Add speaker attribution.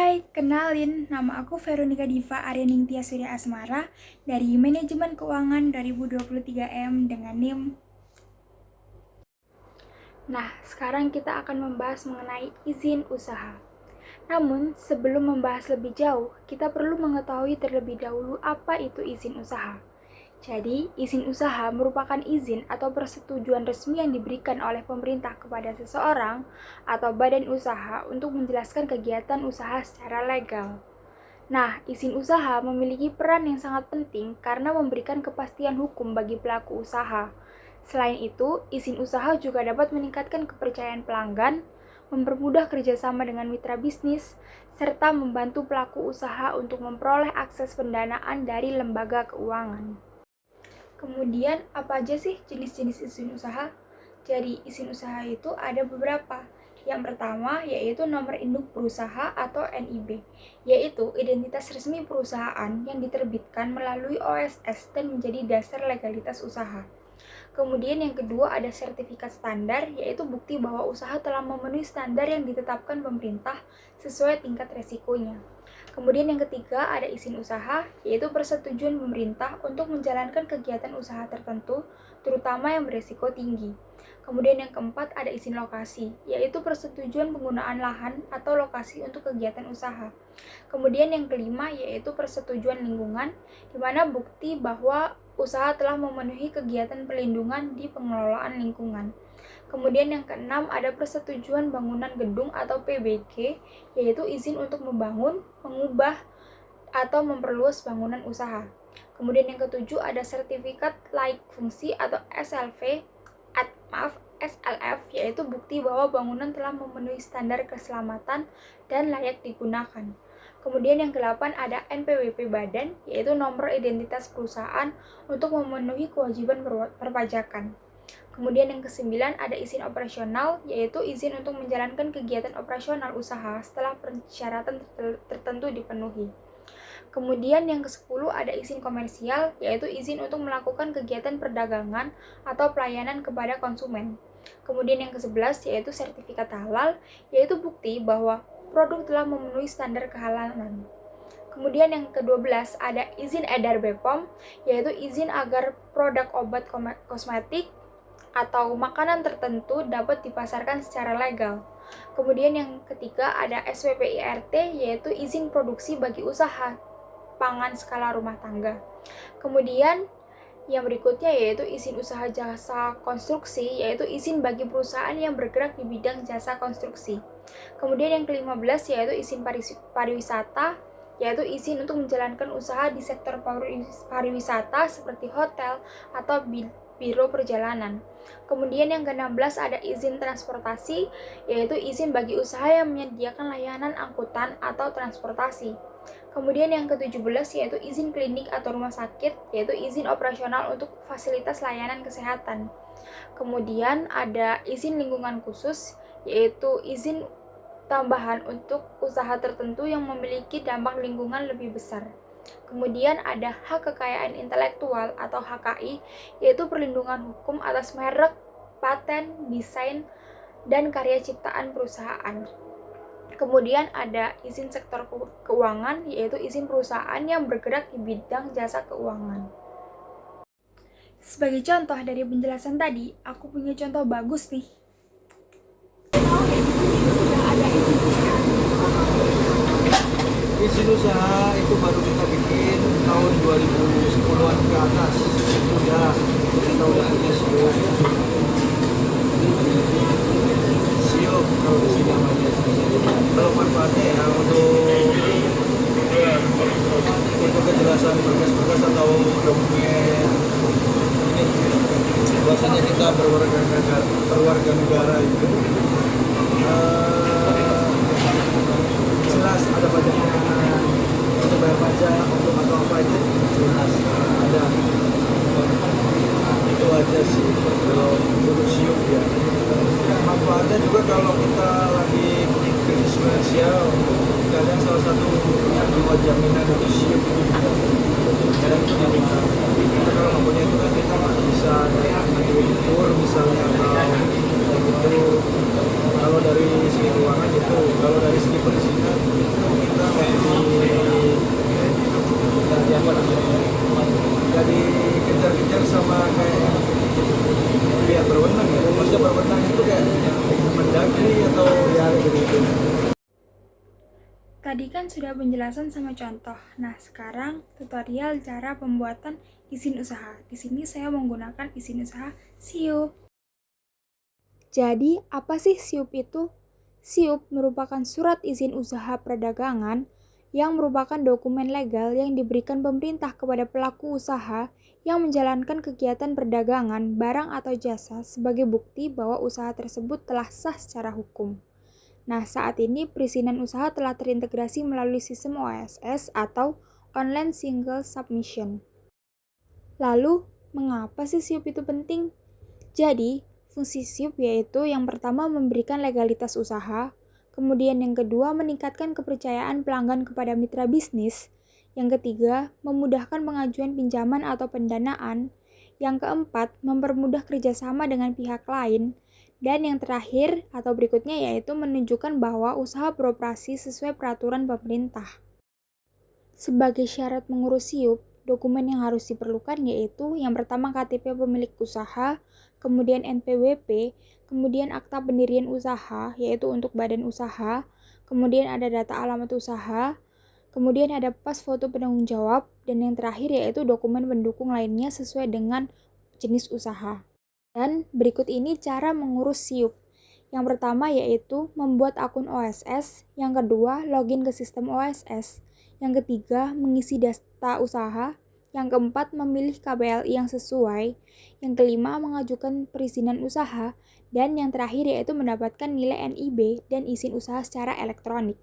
Speaker 1: Hai, kenalin, nama aku Veronica Diva Aryaningtia Surya Asmara dari Manajemen Keuangan 2023M dengan NIM. Nah, sekarang kita akan membahas mengenai izin usaha. Namun, sebelum membahas lebih jauh, kita perlu mengetahui terlebih dahulu apa itu izin usaha. Jadi, izin usaha merupakan izin atau persetujuan resmi yang diberikan oleh pemerintah kepada seseorang atau badan usaha untuk menjelaskan kegiatan usaha secara legal. Nah, izin usaha memiliki peran yang sangat penting karena memberikan kepastian hukum bagi pelaku usaha. Selain itu, izin usaha juga dapat meningkatkan kepercayaan pelanggan, mempermudah kerjasama dengan mitra bisnis, serta membantu pelaku usaha untuk memperoleh akses pendanaan dari lembaga keuangan. Kemudian, apa aja sih jenis-jenis izin usaha? Jadi, izin usaha itu ada beberapa. Yang pertama yaitu nomor induk perusahaan atau NIB, yaitu identitas resmi perusahaan yang diterbitkan melalui OSS dan menjadi dasar legalitas usaha. Kemudian yang kedua ada sertifikat standar, yaitu bukti bahwa usaha telah memenuhi standar yang ditetapkan pemerintah sesuai tingkat resikonya. Kemudian yang ketiga ada izin usaha, yaitu persetujuan pemerintah untuk menjalankan kegiatan usaha tertentu, terutama yang berisiko tinggi. Kemudian yang keempat ada izin lokasi, yaitu persetujuan penggunaan lahan atau lokasi untuk kegiatan usaha. Kemudian yang kelima yaitu persetujuan lingkungan, di mana bukti bahwa usaha telah memenuhi kegiatan perlindungan di pengelolaan lingkungan. Kemudian yang keenam ada persetujuan bangunan gedung atau PBG, yaitu izin untuk membangun, mengubah, atau memperluas bangunan usaha. Kemudian yang ketujuh ada sertifikat layak fungsi atau SLF, yaitu bukti bahwa bangunan telah memenuhi standar keselamatan dan layak digunakan. Kemudian yang ke-8 ada NPWP badan, yaitu nomor identitas perusahaan untuk memenuhi kewajiban perpajakan. Kemudian yang ke-9 ada izin operasional, yaitu izin untuk menjalankan kegiatan operasional usaha setelah persyaratan tertentu dipenuhi. Kemudian yang ke-10 ada izin komersial, yaitu izin untuk melakukan kegiatan perdagangan atau pelayanan kepada konsumen. Kemudian yang ke-11 yaitu sertifikat halal, yaitu bukti bahwa produk telah memenuhi standar kehalalan. Kemudian yang ke-12 ada izin edar BPOM, yaitu izin agar produk obat kosmetik atau makanan tertentu dapat dipasarkan secara legal. Kemudian yang ketiga ada SPPIRT, yaitu izin produksi bagi usaha pangan skala rumah tangga. Kemudian yang berikutnya yaitu izin usaha jasa konstruksi, yaitu izin bagi perusahaan yang bergerak di bidang jasa konstruksi. Kemudian yang ke-15 yaitu izin pariwisata, yaitu izin untuk menjalankan usaha di sektor pariwisata seperti hotel atau biro perjalanan. Kemudian yang ke-16 ada izin transportasi, yaitu izin bagi usaha yang menyediakan layanan angkutan atau transportasi. Kemudian yang ke-17 yaitu izin klinik atau rumah sakit, yaitu izin operasional untuk fasilitas layanan kesehatan. Kemudian ada izin lingkungan khusus, yaitu izin tambahan untuk usaha tertentu yang memiliki dampak lingkungan lebih besar. Kemudian ada hak kekayaan intelektual atau HKI, yaitu perlindungan hukum atas merek, paten, desain, dan karya ciptaan perusahaan. Kemudian ada izin sektor keuangan, yaitu izin perusahaan yang bergerak di bidang jasa keuangan. Sebagai contoh dari penjelasan tadi, aku punya contoh bagus nih.
Speaker 2: Izin usaha itu baru kita bikin tahun 2010-an ke atas. Sudah kita udah punya siok kalau di sini namanya. Kalau manfaatnya ya untuk kejelasan berkas-berkas atau dokumen ini bahwasanya kita berwarga negara itu jelas ada badannya untuk bayar pajak untuk atau apa itu jelas ada itu aja sih kalau untuk siup ya. Manfaatnya juga kalau kita lagi krisis finansial, kadang salah satu yang buat jaminan itu siup kadang itu diminta. Kita kalau nggak punya itu kan kita nggak bisa kur misalnya atau itu kalau dari segi keuangan itu, kalau dari segi perizinan kita
Speaker 1: Tadi kan sudah penjelasan sama contoh. Nah, sekarang tutorial cara pembuatan izin usaha. Di sini saya menggunakan izin usaha SIUP. Jadi, apa sih SIUP itu? SIUP merupakan surat izin usaha perdagangan yang merupakan dokumen legal yang diberikan pemerintah kepada pelaku usaha yang menjalankan kegiatan perdagangan barang atau jasa sebagai bukti bahwa usaha tersebut telah sah secara hukum. Nah, saat ini perizinan usaha telah terintegrasi melalui sistem OSS atau Online Single Submission. Lalu, mengapa sih SIUP itu penting? Jadi, fungsi SIUP yaitu yang pertama memberikan legalitas usaha, kemudian yang kedua meningkatkan kepercayaan pelanggan kepada mitra bisnis, yang ketiga memudahkan pengajuan pinjaman atau pendanaan, yang keempat mempermudah kerjasama dengan pihak lain, dan yang terakhir atau berikutnya yaitu menunjukkan bahwa usaha beroperasi sesuai peraturan pemerintah. Sebagai syarat mengurus SIUP, dokumen yang harus diperlukan yaitu yang pertama KTP pemilik usaha, kemudian NPWP, kemudian akta pendirian usaha yaitu untuk badan usaha, kemudian ada data alamat usaha, kemudian ada pas foto penanggung jawab, dan yang terakhir yaitu dokumen pendukung lainnya sesuai dengan jenis usaha. Dan berikut ini cara mengurus SIUP. Yang pertama yaitu membuat akun OSS, yang kedua login ke sistem OSS, yang ketiga mengisi data usaha, yang keempat memilih KBLI yang sesuai, yang kelima mengajukan perizinan usaha, dan yang terakhir yaitu mendapatkan nilai NIB dan izin usaha secara elektronik.